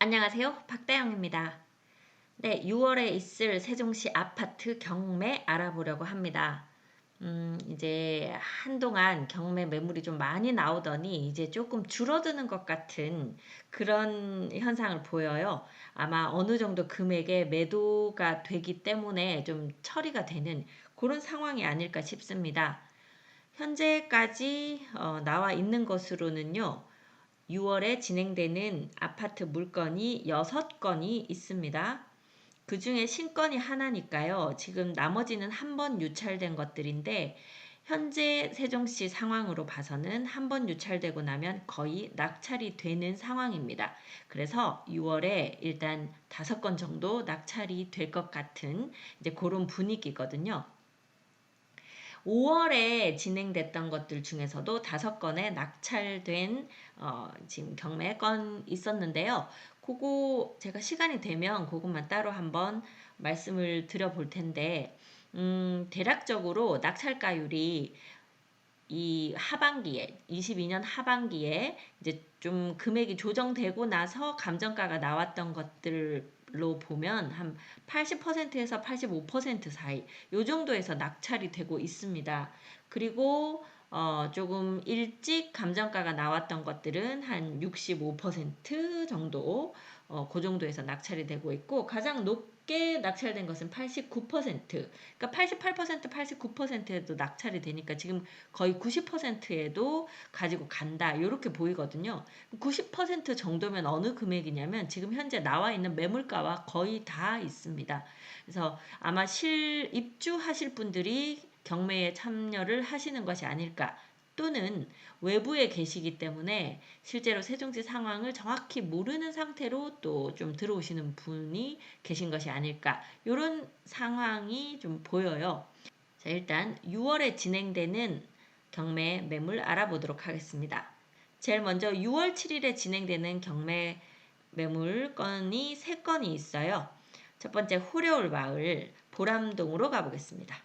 안녕하세요. 박다영입니다. 네, 6월에 있을 세종시 아파트 경매 알아보려고 합니다. 이제 한동안 경매 매물이 좀 많이 나오더니 이제 조금 줄어드는 것 같은 그런 현상을 보여요. 아마 어느 정도 금액의 매도가 되기 때문에 좀 처리가 되는 그런 상황이 아닐까 싶습니다. 현재까지 나와 있는 것으로는요. 6월에 진행되는 아파트 물건이 6건이 있습니다. 그 중에 신건이 하나니까요. 지금 나머지는 한 번 유찰된 것들인데 현재 세종시 상황으로 봐서는 한 번 유찰되고 나면 거의 낙찰이 되는 상황입니다. 그래서 6월에 일단 5건 정도 낙찰이 될 것 같은 이제 그런 분위기거든요. 5월에 진행됐던 것들 중에서도 5건의 낙찰된 지금 경매 건 있었는데요. 그거 제가 시간이 되면 그것만 따로 한번 말씀을 드려볼 텐데 대략적으로 낙찰가율이 이 하반기에 22년 하반기에 이제 좀 금액이 조정되고 나서 감정가가 나왔던 것들로 보면 한 80%에서 85% 사이 요 정도에서 낙찰이 되고 있습니다. 그리고 조금 일찍 감정가가 나왔던 것들은 한 65% 정도 그 정도에서 낙찰이 되고 있고 가장 높게 낙찰된 것은 89%. 그러니까 88%, 89%에도 낙찰이 되니까 지금 거의 90%에도 가지고 간다. 이렇게 보이거든요. 90% 정도면 어느 금액이냐면 지금 현재 나와 있는 매물가와 거의 다 있습니다. 그래서 아마 입주하실 분들이 경매에 참여를 하시는 것이 아닐까. 또는 외부에 계시기 때문에 실제로 세종시 상황을 정확히 모르는 상태로 또 좀 들어오시는 분이 계신 것이 아닐까. 이런 상황이 좀 보여요. 자, 일단 6월에 진행되는 경매 매물 알아보도록 하겠습니다. 제일 먼저 6월 7일에 진행되는 경매 매물 건이 3건이 있어요. 첫 번째 호려울 마을 보람동으로 가보겠습니다.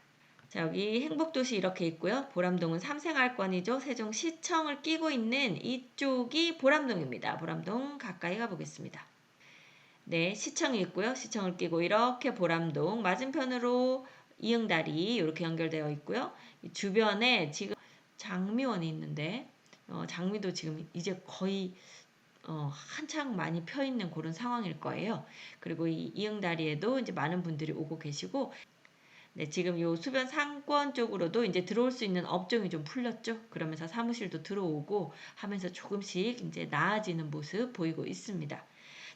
자, 여기 행복도시 이렇게 있고요. 보람동은 삼생활권이죠. 세종시청을 끼고 있는 이쪽이 보람동입니다. 보람동 가까이 가보겠습니다. 네, 시청이 있고요. 시청을 끼고 이렇게 보람동 맞은편으로 이응다리 이렇게 연결되어 있고요. 주변에 지금 장미원이 있는데 장미도 지금 이제 거의 한창 많이 펴 있는 그런 상황일 거예요. 그리고 이 이응다리에도 이제 많은 분들이 오고 계시고 네, 지금 요 수변 상권 쪽으로도 이제 들어올 수 있는 업종이 좀 풀렸죠. 그러면서 사무실도 들어오고 하면서 조금씩 이제 나아지는 모습 보이고 있습니다.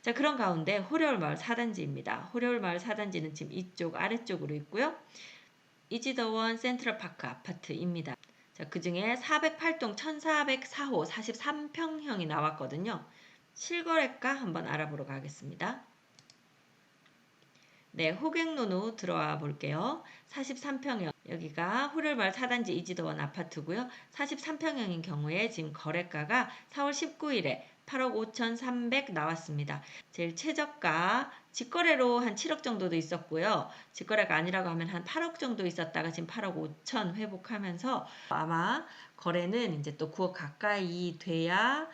자, 그런 가운데 호려울마을 4단지입니다. 호려울마을 4단지는 지금 이쪽 아래쪽으로 있고요. 이지더원 센트럴파크 아파트입니다. 자, 그 중에 408동 1404호 43평형이 나왔거든요. 실거래가 한번 알아보러 가겠습니다. 네, 호객론으로 들어와 볼게요. 43평형. 여기가 호렬마을 4단지 이지더원 아파트고요. 43평형인 경우에 지금 거래가가 4월 19일에 8억 5,300 나왔습니다. 제일 최저가 직거래로 한 7억 정도도 있었고요. 직거래가 아니라고 하면 한 8억 정도 있었다가 지금 8억 5천 회복하면서 아마 거래는 이제 또 9억 가까이 돼야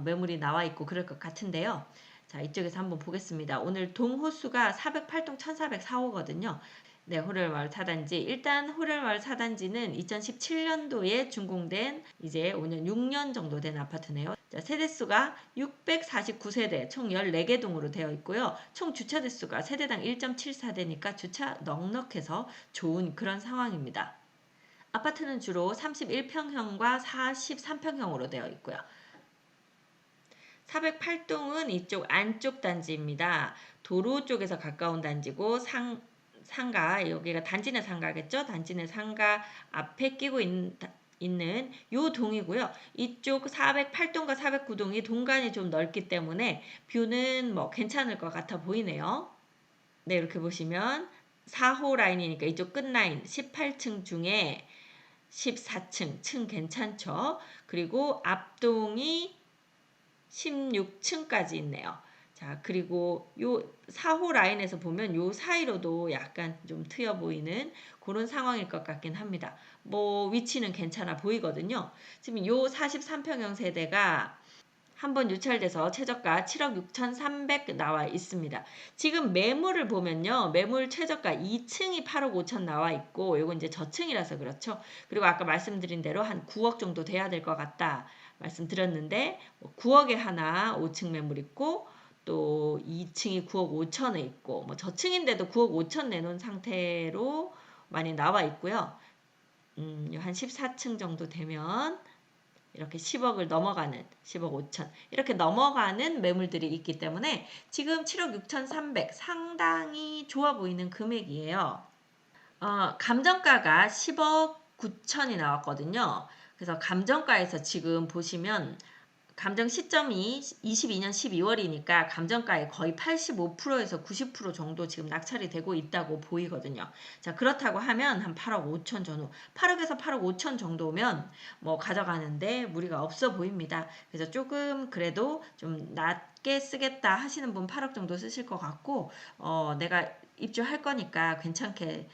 매물이 나와 있고 그럴 것 같은데요. 자, 이쪽에서 한번 보겠습니다. 오늘 동호수가 408동 1404호거든요. 네, 호렬마을 4단지. 일단 호렬마을 4단지는 2017년도에 준공된 이제 5년, 6년 정도 된 아파트네요. 자, 세대수가 649세대, 총 14개 동으로 되어 있고요. 총 주차 대수가 세대당 1.74대니까 주차 넉넉해서 좋은 그런 상황입니다. 아파트는 주로 31평형과 43평형으로 되어 있고요. 408동은 이쪽 안쪽 단지입니다. 도로 쪽에서 가까운 단지고 상가 여기가 단지 내 상가겠죠? 단지 내 상가 앞에 끼고 있는 요 동이고요. 이쪽 408동과 409동이 동간이 좀 넓기 때문에 뷰는 뭐 괜찮을 것 같아 보이네요. 네, 이렇게 보시면 4호 라인이니까 이쪽 끝 라인 18층 중에 14층 층 괜찮죠? 그리고 앞동이 16층까지 있네요. 자, 그리고 요 4호 라인에서 보면 요 사이로도 약간 좀 트여 보이는 그런 상황일 것 같긴 합니다. 뭐 위치는 괜찮아 보이거든요. 지금 요 43평형 세대가 한번 유찰돼서 최저가 7억 6,300 나와 있습니다. 지금 매물을 보면요. 매물 최저가 2층이 8억 5천 나와 있고 이건 이제 저층이라서 그렇죠. 그리고 아까 말씀드린 대로 한 9억 정도 돼야 될 것 같다 말씀드렸는데 9억에 하나 5층 매물 있고 또 2층이 9억 5천에 있고 뭐 저층인데도 9억 5천 내놓은 상태로 많이 나와 있고요. 한 14층 정도 되면 이렇게 10억을 넘어가는 10억 5천 이렇게 넘어가는 매물들이 있기 때문에 지금 7억 6,300 상당히 좋아 보이는 금액이에요. 감정가가 10억 9천이 나왔거든요. 그래서 감정가에서 지금 보시면 감정 시점이 22년 12월이니까 감정가의 거의 85%에서 90% 정도 지금 낙찰이 되고 있다고 보이거든요. 자, 그렇다고 하면 한 8억 5천 정도, 8억에서 8억 5천 정도면 뭐 가져가는데 무리가 없어 보입니다. 그래서 조금 그래도 좀 낮게 쓰겠다 하시는 분 8억 정도 쓰실 것 같고, 내가 입주할 거니까 괜찮게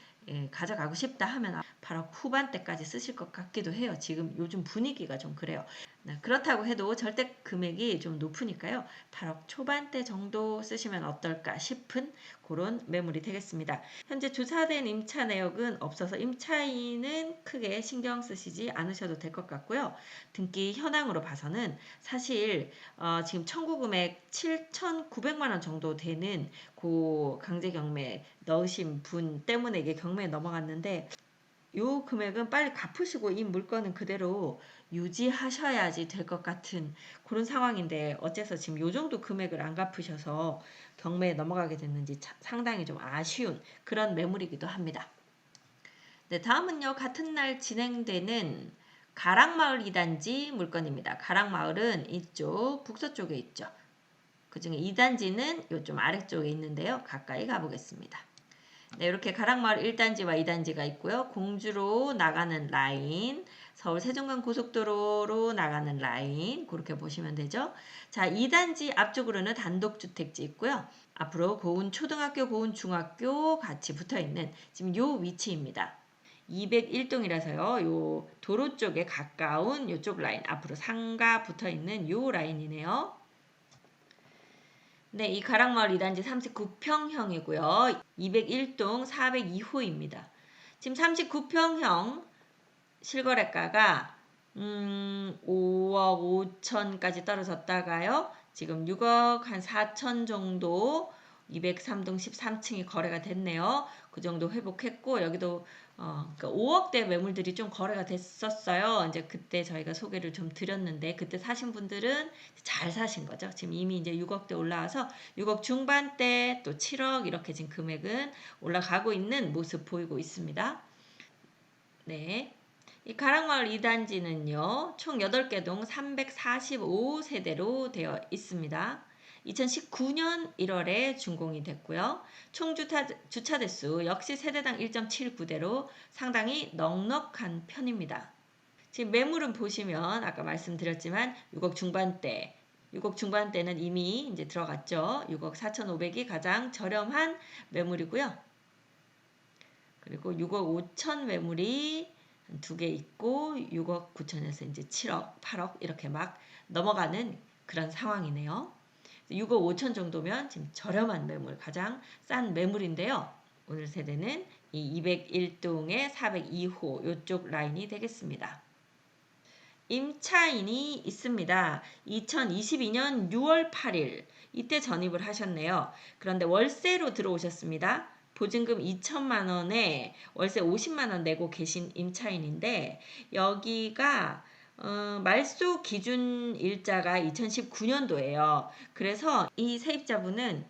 가져가고 싶다 하면 8억 후반대까지 쓰실 것 같기도 해요. 지금 요즘 분위기가 좀 그래요. 그렇다고 해도 절대 금액이 좀 높으니까요. 8억 초반대 정도 쓰시면 어떨까 싶은 그런 매물이 되겠습니다. 현재 조사된 임차 내역은 없어서 임차인은 크게 신경 쓰시지 않으셔도 될 것 같고요. 등기 현황으로 봐서는 사실 지금 청구 금액 7,900만 원 정도 되는 그 강제 경매 넣으신 분 때문에 이게 경매에 넘어갔는데 요 금액은 빨리 갚으시고 이 물건은 그대로 유지하셔야지 될 것 같은 그런 상황인데 어째서 지금 요 정도 금액을 안 갚으셔서 경매에 넘어가게 됐는지 상당히 좀 아쉬운 그런 매물이기도 합니다. 네, 다음은요. 같은 날 진행되는 가락마을 2단지 물건입니다. 가락마을은 이쪽 북서쪽에 있죠. 그중에 2단지는 요좀 아래쪽에 있는데요. 가까이 가보겠습니다. 네, 이렇게 가락마을 1단지와 2단지가 있고요. 공주로 나가는 라인, 서울 세종간 고속도로로 나가는 라인 그렇게 보시면 되죠. 자, 2단지 앞쪽으로는 단독주택지 있고요. 앞으로 고운 초등학교, 고운 중학교 같이 붙어있는 지금 요 위치입니다. 201동이라서요. 요 도로 쪽에 가까운 요쪽 라인, 앞으로 상가 붙어있는 요 라인이네요. 네, 이 가락마을 2단지 39평형이고요. 201동 402호입니다. 지금 39평형 실거래가가 5억 5천까지 떨어졌다가요. 지금 6억 한 4천 정도 203동 13층이 거래가 됐네요. 그 정도 회복했고 여기도 그러니까 5억대 매물들이 좀 거래가 됐었어요. 이제 그때 저희가 소개를 좀 드렸는데 그때 사신 분들은 잘 사신 거죠. 지금 이미 이제 6억대 올라와서 6억 중반대 또 7억 이렇게 지금 금액은 올라가고 있는 모습 보이고 있습니다. 네. 이 가락마을 2단지는요. 총 8개 동 345세대로 되어 있습니다. 2019년 1월에 준공이 됐고요. 총 주차 대수 역시 세대당 1.79대로 상당히 넉넉한 편입니다. 지금 매물은 보시면 아까 말씀드렸지만 6억 중반대 6억 중반대는 이미 이제 들어갔죠. 6억 4,500이 가장 저렴한 매물이고요. 그리고 6억 5천 매물이 두 개 있고 6억 9천에서 이제 7억, 8억 이렇게 막 넘어가는 그런 상황이네요. 6억 5천 정도면 지금 저렴한 매물, 가장 싼 매물인데요. 오늘 세대는 이 201동의 402호 이쪽 라인이 되겠습니다. 임차인이 있습니다. 2022년 6월 8일 이때 전입을 하셨네요. 그런데 월세로 들어오셨습니다. 보증금 2천만 원에 월세 50만 원 내고 계신 임차인인데 여기가 말소 기준 일자가 2019년도예요. 그래서 이 세입자분은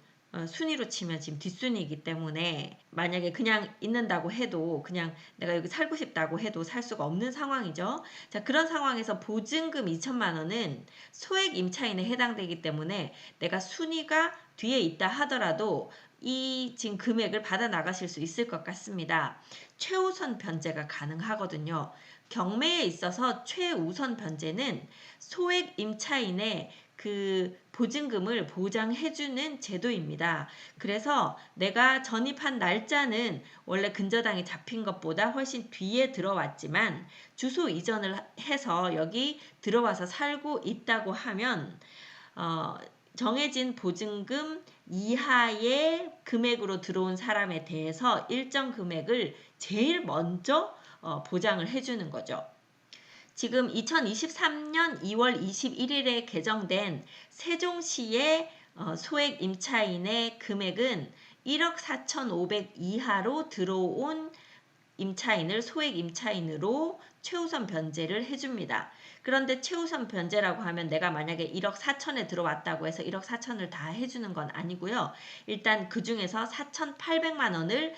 순위로 치면 지금 뒷순위이기 때문에 만약에 그냥 있는다고 해도 그냥 내가 여기 살고 싶다고 해도 살 수가 없는 상황이죠. 자, 그런 상황에서 보증금 2천만 원은 소액 임차인에 해당되기 때문에 내가 순위가 뒤에 있다 하더라도 이 지금 금액을 받아 나가실 수 있을 것 같습니다. 최우선 변제가 가능하거든요. 경매에 있어서 최우선 변제는 소액 임차인의 그 보증금을 보장해주는 제도입니다. 그래서 내가 전입한 날짜는 원래 근저당이 잡힌 것보다 훨씬 뒤에 들어왔지만 주소 이전을 해서 여기 들어와서 살고 있다고 하면 정해진 보증금 이하의 금액으로 들어온 사람에 대해서 일정 금액을 제일 먼저 보장을 해주는 거죠. 지금 2023년 2월 21일에 개정된 세종시의 소액 임차인의 금액은 1억 4,500 이하로 들어온 임차인을 소액 임차인으로 최우선 변제를 해줍니다. 그런데 최우선 변제라고 하면 내가 만약에 1억 4천에 들어왔다고 해서 1억 4천을 다 해주는 건 아니고요. 일단 그 중에서 4,800만 원을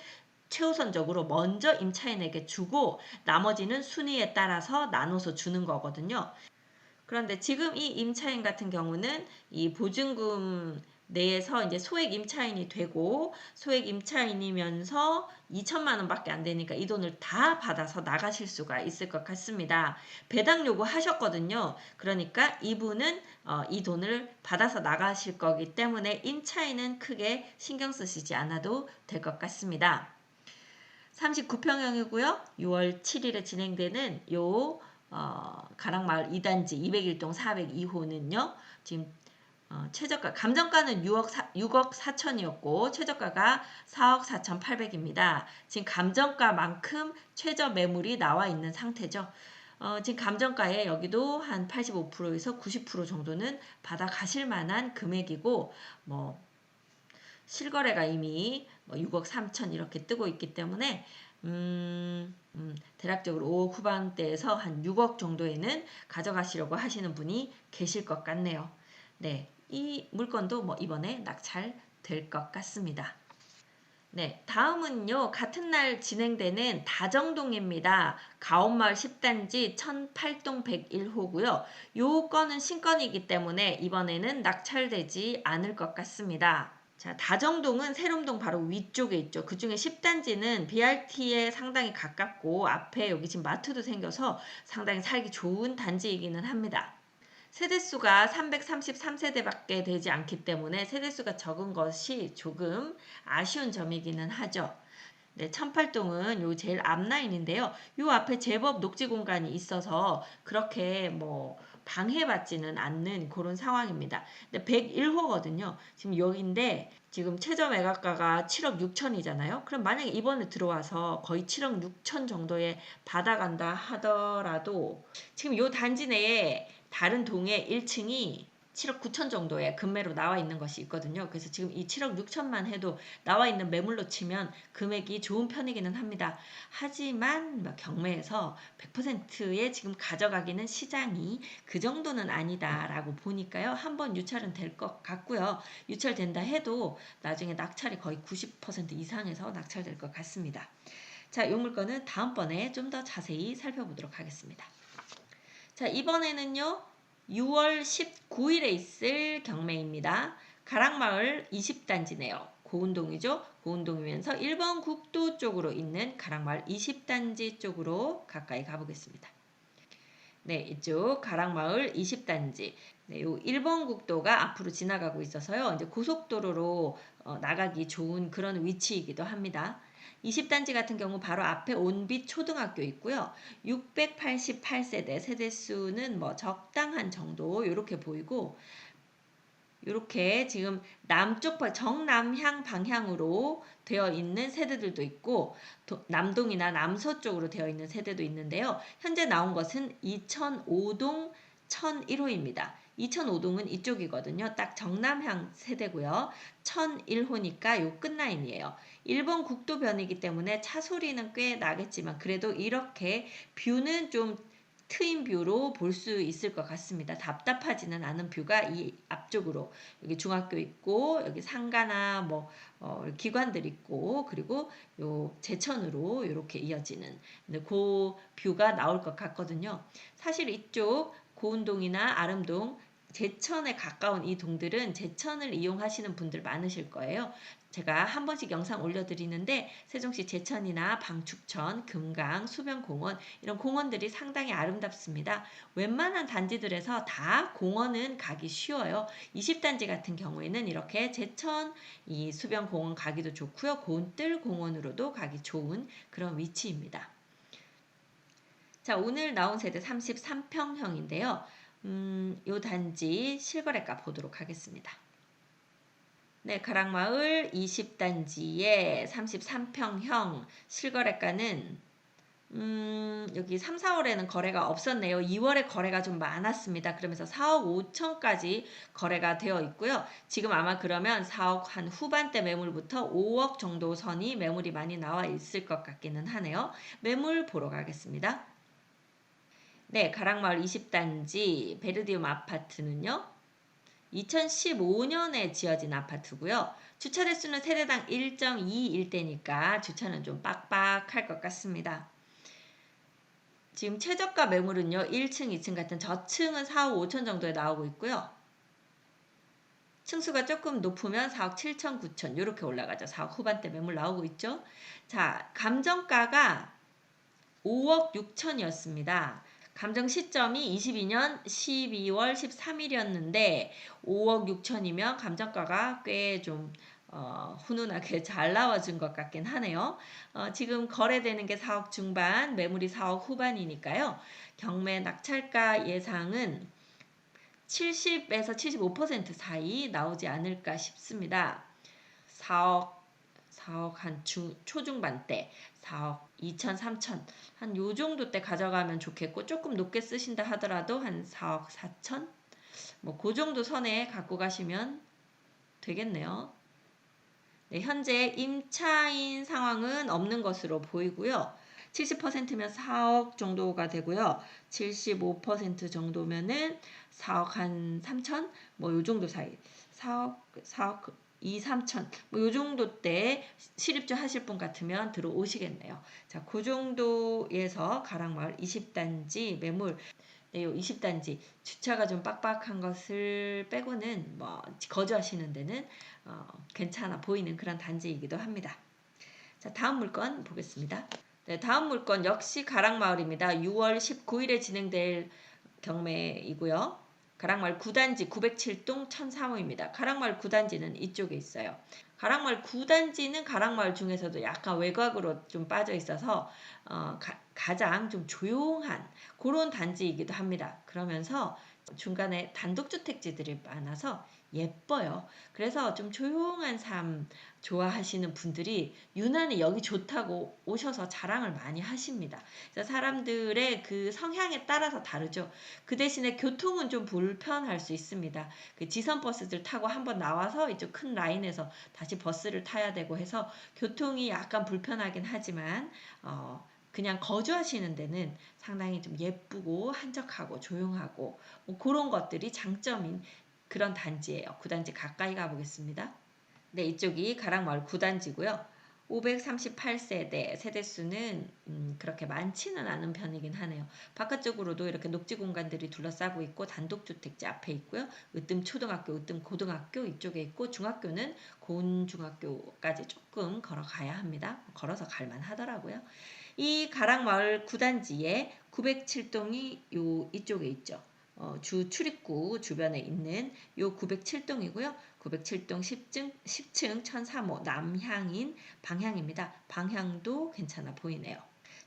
최우선적으로 먼저 임차인에게 주고 나머지는 순위에 따라서 나눠서 주는 거거든요. 그런데 지금 이 임차인 같은 경우는 이 보증금 내에서 이제 소액 임차인이 되고 소액 임차인이면서 2천만 원밖에 안 되니까 이 돈을 다 받아서 나가실 수가 있을 것 같습니다. 배당 요구하셨거든요. 그러니까 이분은 이 돈을 받아서 나가실 거기 때문에 임차인은 크게 신경 쓰시지 않아도 될 것 같습니다. 39평형이고요. 6월 7일에 진행되는 요 가락마을 2단지 201동 402호는요. 지금 최저가 감정가는 6억 4천이었고 최저가가 4억 4,800입니다. 지금 감정가만큼 최저 매물이 나와 있는 상태죠. 지금 감정가에 여기도 한 85%에서 90% 정도는 받아가실 만한 금액이고 뭐 실거래가 이미 6억 3천 이렇게 뜨고 있기 때문에 대략적으로 5억 후반대에서 한 6억 정도에는 가져가시려고 하시는 분이 계실 것 같네요. 네, 이 물건도 뭐 이번에 낙찰될 것 같습니다. 네, 다음은요. 같은 날 진행되는 다정동입니다. 가온마을 10단지 1008동 101호고요. 요 건은 신건이기 때문에 이번에는 낙찰되지 않을 것 같습니다. 자, 다정동은 세롬동 바로 위쪽에 있죠. 그 중에 10단지는 BRT에 상당히 가깝고 앞에 여기 지금 마트도 생겨서 상당히 살기 좋은 단지이기는 합니다. 세대수가 333세대밖에 되지 않기 때문에 세대수가 적은 것이 조금 아쉬운 점이기는 하죠. 네, 1008동은 요 제일 앞라인인데요. 요 앞에 제법 녹지 공간이 있어서 그렇게 뭐 방해받지는 않는 그런 상황입니다. 근데 101호거든요. 지금 여기인데 지금 최저 매각가가 7억 6천이잖아요. 그럼 만약에 이번에 들어와서 거의 7억 6천 정도에 받아간다 하더라도 지금 요 단지 내에 다른 동의 1층이 7억 9천 정도의 금매로 나와 있는 것이 있거든요. 그래서 지금 이 7억 6천만 해도 나와 있는 매물로 치면 금액이 좋은 편이기는 합니다. 하지만 경매에서 100%에 지금 가져가기는 시장이 그 정도는 아니다라고 보니까요. 한번 유찰은 될 것 같고요. 유찰된다 해도 나중에 낙찰이 거의 90% 이상에서 낙찰될 것 같습니다. 자, 이 물건은 다음번에 좀 더 자세히 살펴보도록 하겠습니다. 자, 이번에는요. 6월 19일에 있을 경매입니다. 가락마을 20단지네요. 고운동이죠. 고운동이면서 1번 국도 쪽으로 있는 가락마을 20단지 쪽으로 가까이 가보겠습니다. 네, 이쪽 가락마을 20단지. 네, 요 1번 국도가 앞으로 지나가고 있어서요. 이제 고속도로로 나가기 좋은 그런 위치이기도 합니다. 20단지 같은 경우 바로 앞에 온빛 초등학교 있고요. 688세대, 세대수는 뭐 적당한 정도 이렇게 보이고 이렇게 지금 남쪽 정남향 방향으로 되어 있는 세대들도 있고 남동이나 남서쪽으로 되어 있는 세대도 있는데요. 현재 나온 것은 2005동 1001호입니다. 2005동은 이쪽이거든요. 딱 정남향 세대고요. 1001호니까 요 끝라인이에요. 1번 국도변이기 때문에 차 소리는 꽤 나겠지만 그래도 이렇게 뷰는 좀 트인 뷰로 볼 수 있을 것 같습니다. 답답하지는 않은 뷰가 이 앞쪽으로 여기 중학교 있고 여기 상가나 뭐 기관들 있고 그리고 요 제천으로 이렇게 이어지는 그 뷰가 나올 것 같거든요. 사실 이쪽 고운동이나 아름동 제천에 가까운 이 동들은 제천을 이용하시는 분들 많으실 거예요. 제가 한 번씩 영상 올려드리는데 세종시 제천이나 방축천, 금강, 수변공원 이런 공원들이 상당히 아름답습니다. 웬만한 단지들에서 다 공원은 가기 쉬워요. 20단지 같은 경우에는 이렇게 제천 이 수변공원 가기도 좋고요. 고운뜰 공원으로도 가기 좋은 그런 위치입니다. 자, 오늘 나온 세대 33평형인데요. 요 단지 실거래가 보도록 하겠습니다. 네, 가락마을 20단지의 33평형 실거래가는 여기 3, 4월에는 거래가 없었네요. 2월에 거래가 좀 많았습니다. 그러면서 4억 5천까지 거래가 되어 있고요. 지금 아마 그러면 4억 한 후반대 매물부터 5억 정도 선이 매물이 많이 나와 있을 것 같기는 하네요. 매물 보러 가겠습니다. 네, 가락마을 20단지 베르디움 아파트는요. 2015년에 지어진 아파트고요. 주차 대수는 세대당 1.21대니까 주차는 좀 빡빡할 것 같습니다. 지금 최저가 매물은요. 1층, 2층 같은 저층은 4억 5천 정도에 나오고 있고요. 층수가 조금 높으면 4억 7천, 9천 이렇게 올라가죠. 4억 후반대 매물 나오고 있죠. 자, 감정가가 5억 6천이었습니다. 감정 시점이 22년 12월 13일이었는데 5억 6천이면 감정가가 꽤 좀 훈훈하게 잘 나와준 것 같긴 하네요. 지금 거래되는 게 4억 중반, 매물이 4억 후반이니까요. 경매 낙찰가 예상은 70에서 75% 사이 나오지 않을까 싶습니다. 4억 한 초중반대 4억 2천 3천 한 요 정도 때 가져가면 좋겠고 조금 높게 쓰신다 하더라도 한 4억 4천 뭐 그 정도 선에 갖고 가시면 되겠네요. 네, 현재 임차인 상황은 없는 것으로 보이고요. 70%면 4억 정도가 되고요. 75% 정도면은 4억 한 3천 뭐 요 정도 사이 4억 2, 3천 뭐 요 정도 때 실입주 하실 분 같으면 들어오시겠네요. 자, 그 정도에서 가락마을 20단지 매물 네, 요 20단지 주차가 좀 빡빡한 것을 빼고는 뭐 거주하시는 데는 괜찮아 보이는 그런 단지이기도 합니다. 자, 다음 물건 보겠습니다. 네, 다음 물건 역시 가락마을입니다. 6월 19일에 진행될 경매이고요. 가락마을 9단지 907동 1003호입니다. 가락마을 9단지는 이쪽에 있어요. 가락마을 9단지는 가락마을 중에서도 약간 외곽으로 좀 빠져 있어서 가장 좀 조용한 그런 단지이기도 합니다. 그러면서 중간에 단독주택지들이 많아서 예뻐요. 그래서 좀 조용한 삶 좋아하시는 분들이 유난히 여기 좋다고 오셔서 자랑을 많이 하십니다. 그래서 사람들의 그 성향에 따라서 다르죠. 그 대신에 교통은 좀 불편할 수 있습니다. 그 지선 버스들 타고 한번 나와서 이쪽 큰 라인에서 다시 버스를 타야 되고 해서 교통이 약간 불편하긴 하지만 그냥 거주하시는 데는 상당히 좀 예쁘고 한적하고 조용하고 뭐 그런 것들이 장점인 그런 단지예요. 9단지 가까이 가보겠습니다. 네, 이쪽이 가락마을 9단지고요. 538세대, 세대수는 그렇게 많지는 않은 편이긴 하네요. 바깥쪽으로도 이렇게 녹지 공간들이 둘러싸고 있고 단독주택지 앞에 있고요. 으뜸 초등학교, 으뜸 고등학교 이쪽에 있고 중학교는 고운중학교까지 조금 걸어가야 합니다. 걸어서 갈만 하더라고요. 이 가락마을 9단지에 907동이 이쪽에 있죠. 주 출입구 주변에 있는 요 907동이고요. 907동 10층 1003호 남향인 방향입니다. 방향도 괜찮아 보이네요.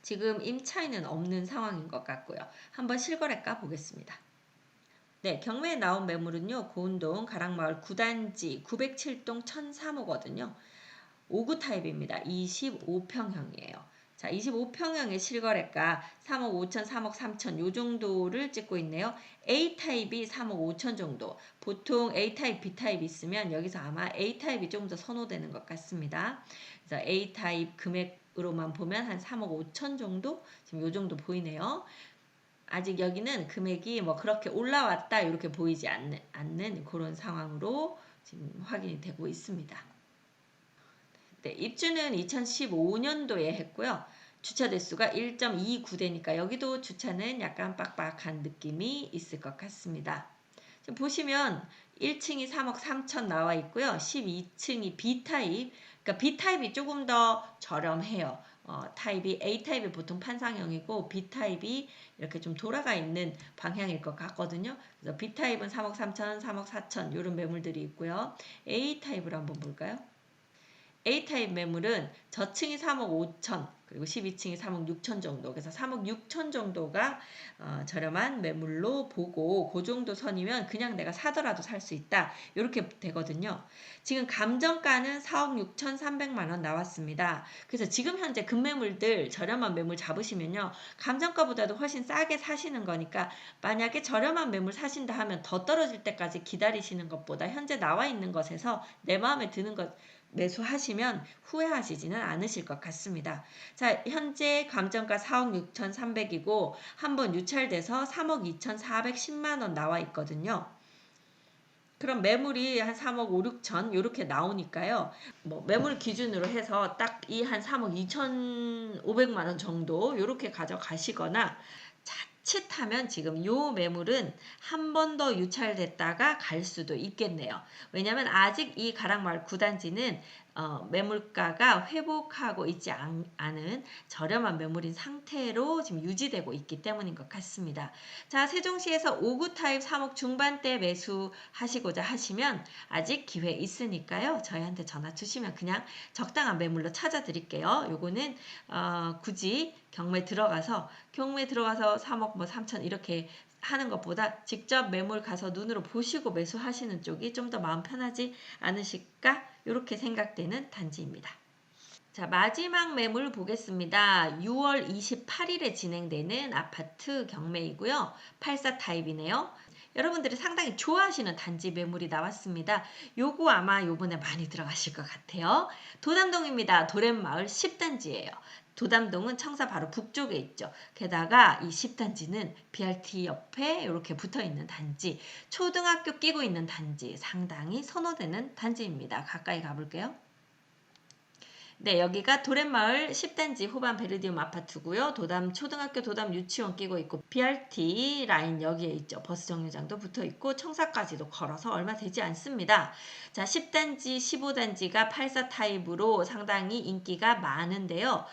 지금 임차인은 없는 상황인 것 같고요. 한번 실거래가 보겠습니다. 네, 경매에 나온 매물은요. 고운동 가락마을 9단지 907동 1003호거든요. 5구 타입입니다. 25평형이에요. 자, 25평형의 실거래가 3억 5천, 3억 3천 요 정도를 찍고 있네요. A타입이 3억 5천 정도. 보통 A타입, B타입 있으면 여기서 아마 A타입이 조금 더 선호되는 것 같습니다. 그래서 A타입 금액으로만 보면 한 3억 5천 정도? 지금 요 정도 보이네요. 아직 여기는 금액이 뭐 그렇게 올라왔다 이렇게 보이지 않는 그런 상황으로 지금 확인이 되고 있습니다. 네, 입주는 2015년도에 했고요. 주차 대수가 1.29대니까 여기도 주차는 약간 빡빡한 느낌이 있을 것 같습니다. 지금 보시면 1층이 3억 3천 나와 있고요. 12층이 B타입, 그러니까 B타입이 조금 더 저렴해요. 타입이 A타입이 보통 판상형이고 B타입이 이렇게 좀 돌아가 있는 방향일 것 같거든요. 그래서 B타입은 3억 3천, 3억 4천 이런 매물들이 있고요. A타입으로 한번 볼까요? A타입 매물은 저층이 3억 5천, 그리고 12층이 3억 6천 정도. 그래서 3억 6천 정도가 저렴한 매물로 보고 그 정도 선이면 그냥 내가 사더라도 살 수 있다. 이렇게 되거든요. 지금 감정가는 4억 6천 3백만 원 나왔습니다. 그래서 지금 현재 급매물들 저렴한 매물 잡으시면요. 감정가보다도 훨씬 싸게 사시는 거니까 만약에 저렴한 매물 사신다 하면 더 떨어질 때까지 기다리시는 것보다 현재 나와 있는 것에서 내 마음에 드는 것 매수하시면 후회하시지는 않으실 것 같습니다. 자, 현재 감정가 4억 6,300이고 한번 유찰돼서 3억 2,410만 원 나와 있거든요. 그럼 매물이 한 3억 5, 6천 이렇게 나오니까요. 뭐 매물 기준으로 해서 딱 이 한 3억 2,500만 원 정도 이렇게 가져가시거나 자칫하면 지금 요 매물은 한 번 더 유찰됐다가 갈 수도 있겠네요. 왜냐하면 아직 이 가락마을 9단지는 매물가가 회복하고 있지 않은 저렴한 매물인 상태로 지금 유지되고 있기 때문인 것 같습니다. 자, 세종시에서 5구 타입 3억 중반대 매수하시고자 하시면 아직 기회 있으니까요. 저희한테 전화 주시면 그냥 적당한 매물로 찾아드릴게요. 요거는 굳이 경매 들어가서 3억 뭐 3천 이렇게 하는 것보다 직접 매물 가서 눈으로 보시고 매수하시는 쪽이 좀 더 마음 편하지 않으실까? 이렇게 생각되는 단지입니다. 자, 마지막 매물 보겠습니다. 6월 28일에 진행되는 아파트 경매이고요. 84 타입이네요. 여러분들이 상당히 좋아하시는 단지 매물이 나왔습니다. 요거 아마 요번에 많이 들어가실 것 같아요. 도담동입니다. 도랩마을 10단지예요. 도담동은 청사 바로 북쪽에 있죠. 게다가 이 10단지는 BRT 옆에 이렇게 붙어있는 단지, 초등학교 끼고 있는 단지, 상당히 선호되는 단지입니다. 가까이 가볼게요. 네, 여기가 도랩마을 10단지 후반 베르디움 아파트고요. 도담 초등학교, 도담 유치원 끼고 있고 BRT 라인 여기에 있죠. 버스 정류장도 붙어 있고 청사까지도 걸어서 얼마 되지 않습니다. 자, 10단지, 15단지가 84 타입으로 상당히 인기가 많은데요.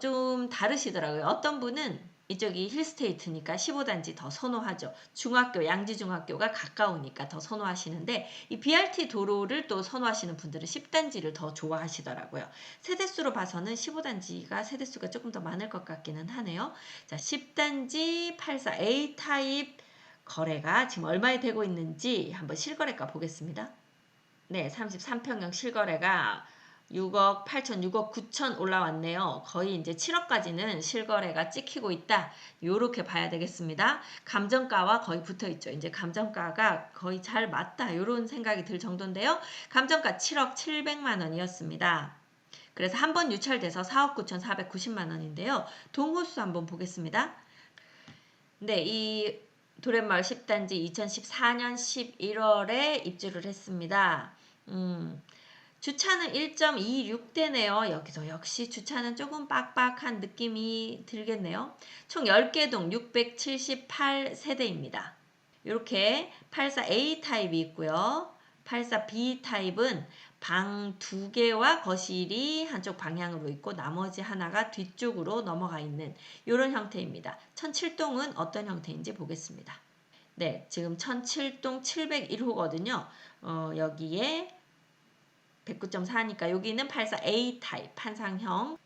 좀 다르시더라고요. 어떤 분은 이쪽이 힐스테이트니까 15단지 더 선호하죠. 중학교, 양지중학교가 가까우니까 더 선호하시는데 이 BRT 도로를 또 선호하시는 분들은 10단지를 더 좋아하시더라고요. 세대수로 봐서는 15단지가 세대수가 조금 더 많을 것 같기는 하네요. 자, 10단지 84 A 타입 거래가 지금 얼마에 되고 있는지 한번 실거래가 보겠습니다. 네, 33평형 실거래가 6억 8천, 6억 9천 올라왔네요. 거의 이제 7억까지는 실거래가 찍히고 있다. 요렇게 봐야 되겠습니다. 감정가와 거의 붙어 있죠. 이제 감정가가 거의 잘 맞다. 요런 생각이 들 정도인데요. 감정가 7억 7백만 원이었습니다. 그래서 한 번 유찰돼서 4억 9,490만 원인데요. 동호수 한번 보겠습니다. 네, 이 도랫마을 10단지 2014년 11월에 입주를 했습니다. 주차는 1.26대네요. 여기서 역시 주차는 조금 빡빡한 느낌이 들겠네요. 총 10개 동 678세대입니다. 이렇게 84A 타입이 있고요. 84B 타입은 방 2개와 거실이 한쪽 방향으로 있고 나머지 하나가 뒤쪽으로 넘어가 있는 이런 형태입니다. 1007동은 어떤 형태인지 보겠습니다. 네, 지금 1007동 701호거든요. 여기에 109.4니까 여기는 84A 타입 판상형.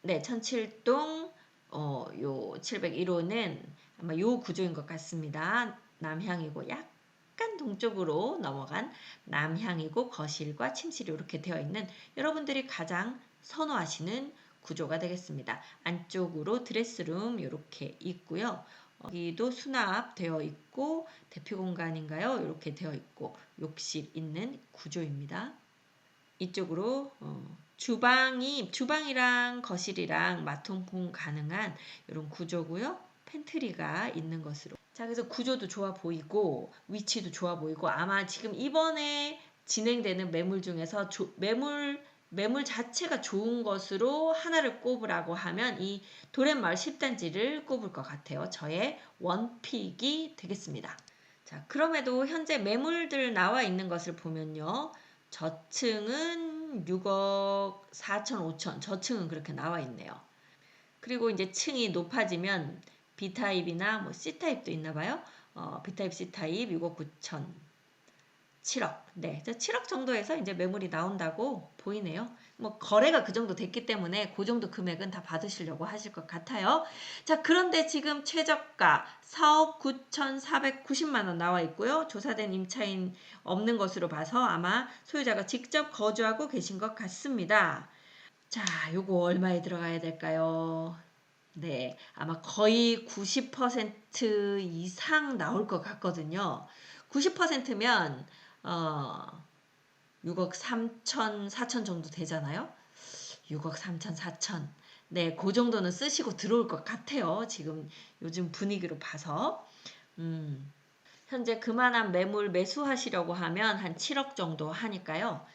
네, 1007동 요 701호는 아마 요 구조인 것 같습니다. 남향이고 약간 동쪽으로 넘어간 남향이고 거실과 침실이 이렇게 되어 있는 여러분들이 가장 선호하시는 구조가 되겠습니다. 안쪽으로 드레스룸 이렇게 있고요. 여기도 수납되어 있고 대피 공간인가요? 이렇게 되어 있고 욕실 있는 구조입니다. 이쪽으로 주방이랑 거실이랑 마통풍 가능한 이런 구조고요. 팬트리가 있는 것으로. 자, 그래서 구조도 좋아 보이고 위치도 좋아 보이고 아마 지금 이번에 진행되는 매물 중에서 매물 자체가 좋은 것으로 하나를 꼽으라고 하면 이 도렛마을 10단지를 꼽을 것 같아요. 저의 원픽이 되겠습니다. 자, 그럼에도 현재 매물들 나와 있는 것을 보면요. 저층은 6억 4천, 5천, 저층은 그렇게 나와 있네요. 그리고 이제 층이 높아지면 B타입이나 뭐 C타입도 있나 봐요. B타입, C타입 6억 9천. 7억. 네, 7억 정도에서 이제 매물이 나온다고 보이네요. 뭐 거래가 그 정도 됐기 때문에 그 정도 금액은 다 받으시려고 하실 것 같아요. 자, 그런데 지금 최저가 4억 9,490만 원 나와 있고요. 조사된 임차인 없는 것으로 봐서 아마 소유자가 직접 거주하고 계신 것 같습니다. 자, 요거 얼마에 들어가야 될까요? 네, 아마 거의 90% 이상 나올 것 같거든요. 90%면 6억 3천, 4천 정도 되잖아요. 6억 3천, 4천. 네, 그 정도는 쓰시고 들어올 것 같아요. 지금 요즘 분위기로 봐서. 현재 그만한 매물 매수하시려고 하면 한 7억 정도 하니까요.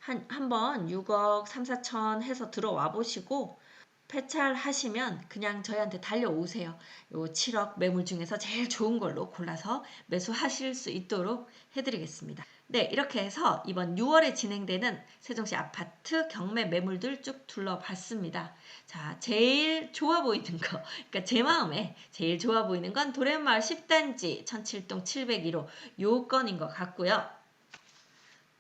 한번 6억 3, 4천 해서 들어와 보시고 폐찰하시면 그냥 저희한테 달려오세요. 요 7억 매물 중에서 제일 좋은 걸로 골라서 매수하실 수 있도록 해드리겠습니다. 네, 이렇게 해서 이번 6월에 진행되는 세종시 아파트 경매 매물들 쭉 둘러봤습니다. 자, 제일 좋아 보이는 거, 그러니까 제 마음에 제일 좋아 보이는 건 도련마을 10단지 1007동 701호 요 건인 것 같고요.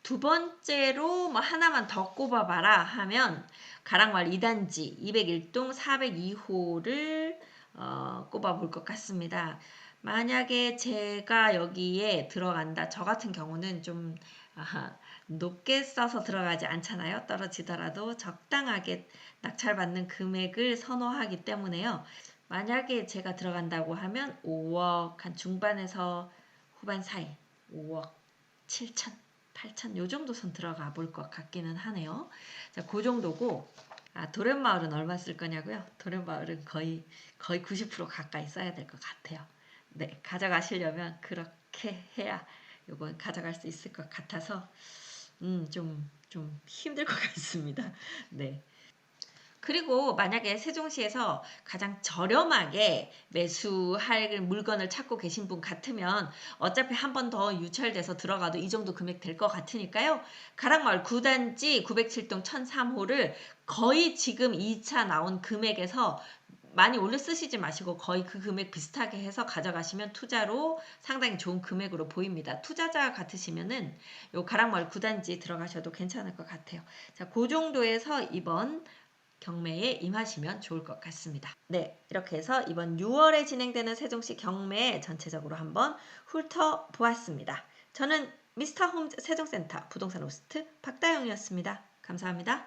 두 번째로 뭐 하나만 더 꼽아봐라 하면 가락마을 2단지 201동 402호를 꼽아볼 것 같습니다. 만약에 제가 여기에 들어간다. 저 같은 경우는 좀 높게 써서 들어가지 않잖아요. 떨어지더라도 적당하게 낙찰받는 금액을 선호하기 때문에요. 만약에 제가 들어간다고 하면 5억 한 중반에서 후반 사이 5억 7천 8천 요 정도 선 들어가 볼 것 같기는 하네요. 자, 그 정도고 도련마을은 얼마 쓸 거냐고요? 도련마을은 거의 90% 가까이 써야 될 것 같아요. 네, 가져가시려면 그렇게 해야 요건 가져갈 수 있을 것 같아서 좀 힘들 것 같습니다. 네. 그리고 만약에 세종시에서 가장 저렴하게 매수할 물건을 찾고 계신 분 같으면 어차피 한 번 더 유찰돼서 들어가도 이 정도 금액 될 것 같으니까요. 가락마을 9단지 907동 1003호를 거의 지금 2차 나온 금액에서 많이 올려 쓰시지 마시고 거의 그 금액 비슷하게 해서 가져가시면 투자로 상당히 좋은 금액으로 보입니다. 투자자 같으시면은 요 가락마을 9단지 들어가셔도 괜찮을 것 같아요. 자, 그 정도에서 이번 경매에 임하시면 좋을 것 같습니다. 네, 이렇게 해서 이번 6월에 진행되는 세종시 경매 전체적으로 한번 훑어보았습니다. 저는 미스터 홈 세종센터 부동산 호스트 박다영이었습니다. 감사합니다.